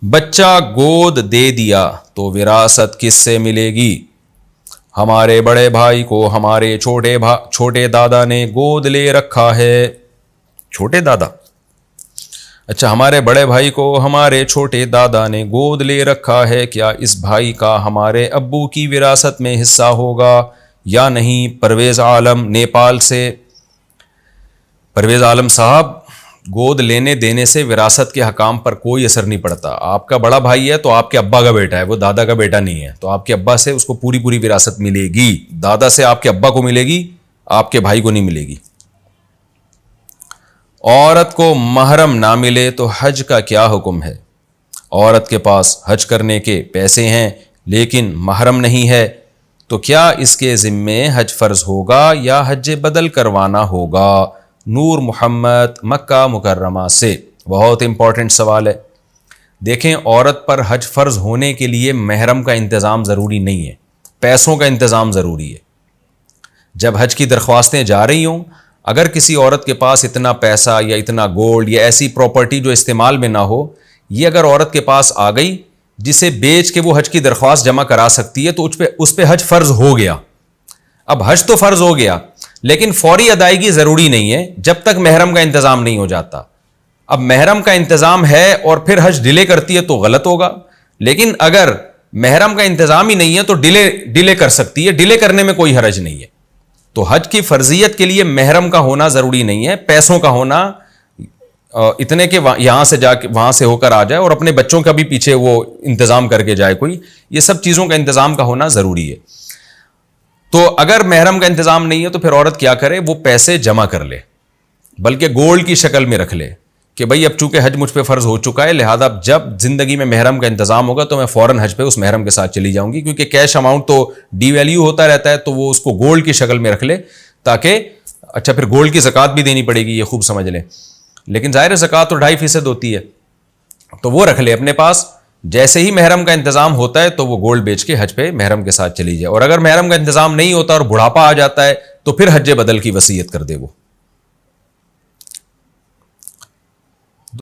बच्चा गोद दे दिया तो विरासत किससे मिलेगी? हमारे बड़े भाई को हमारे छोटे दादा ने गोद ले रखा है। छोटे दादा? अच्छा, हमारे बड़े भाई को हमारे छोटे दादा ने गोद ले रखा है। क्या इस भाई का हमारे अब्बू की विरासत में हिस्सा होगा या नहीं? परवेज़ आलम नेपाल से। परवेज़ आलम साहब, गोद लेने देने से विरासत के हकाम पर कोई असर नहीं पड़ता। आपका बड़ा भाई है तो आपके अब्बा का बेटा है, वो दादा का बेटा नहीं है, तो आपके अब्बा से उसको पूरी पूरी विरासत मिलेगी। दादा से आपके अब्बा को मिलेगी, आपके भाई को नहीं मिलेगी। औरत को महरम ना मिले तो हज का क्या हुक्म है? औरत के पास हज करने के पैसे हैं लेकिन महरम नहीं है, तो क्या इसके ज़िम्मे हज फ़र्ज होगा या हज बदल करवाना होगा? नूर मोहम्मद मक्का मुकर्रमा से। बहुत इंपॉर्टेंट सवाल है। देखें, औरत पर हज फ़र्ज होने के लिए महरम का इंतज़ाम ज़रूरी नहीं है, पैसों का इंतज़ाम ज़रूरी है। जब हज की दरख्वास्तें जा रही हों, अगर किसी औरत के पास इतना पैसा या इतना गोल्ड या ऐसी प्रॉपर्टी जो इस्तेमाल में ना हो, ये अगर औरत के पास आ गई जिसे बेच के वो हज की दरख्वास्त जमा करा सकती है, तो उस पे हज फ़र्ज हो गया। अब हज तो फ़र्ज हो गया लेकिन फौरी अदायगी ज़रूरी नहीं है जब तक महरम का इंतज़ाम नहीं हो जाता। अब महरम का इंतज़ाम है और फिर हज डिले करती है तो गलत होगा, लेकिन अगर महरम का इंतज़ाम ही नहीं है तो डिले कर सकती है, डिले करने में कोई हरज नहीं है। तो हज की फ़र्जियत के लिए महरम का होना ज़रूरी नहीं है, पैसों का होना इतने के यहाँ से जाके वहाँ से होकर आ जाए और अपने बच्चों का भी पीछे वो इंतज़ाम करके जाए कोई, ये सब चीज़ों का इंतज़ाम का होना ज़रूरी है। तो अगर महरम का इंतज़ाम नहीं है तो फिर औरत क्या करे? वो पैसे जमा कर ले, बल्कि गोल्ड की शक्ल में रख ले कि भाई अब चूंकि हज मुझ पे फ़र्ज हो चुका है, लिहाजा जब ज़िंदगी में महरम का इंतज़ाम होगा तो मैं फ़ौरन हज पे उस महरम के साथ चली जाऊंगी, क्योंकि कैश अमाउंट तो डीवैल्यू होता रहता है, तो वो उसको गोल्ड की शक्ल में रख ले ताकि अच्छा फिर गोल्ड की ज़कात भी देनी पड़ेगी, ये खूब समझ लें, लेकिन ज़ाहिर ज़कात तो 2.5% होती है, तो वो रख ले अपने पास। जैसे ही महरम का इंतज़ाम होता है तो वो गोल्ड बेच के हज पे महरम के साथ चली जाए। और अगर महरम का इंतज़ाम नहीं होता और बुढ़ापा आ जाता है तो फिर हज बदल की वसीयत कर दे वो।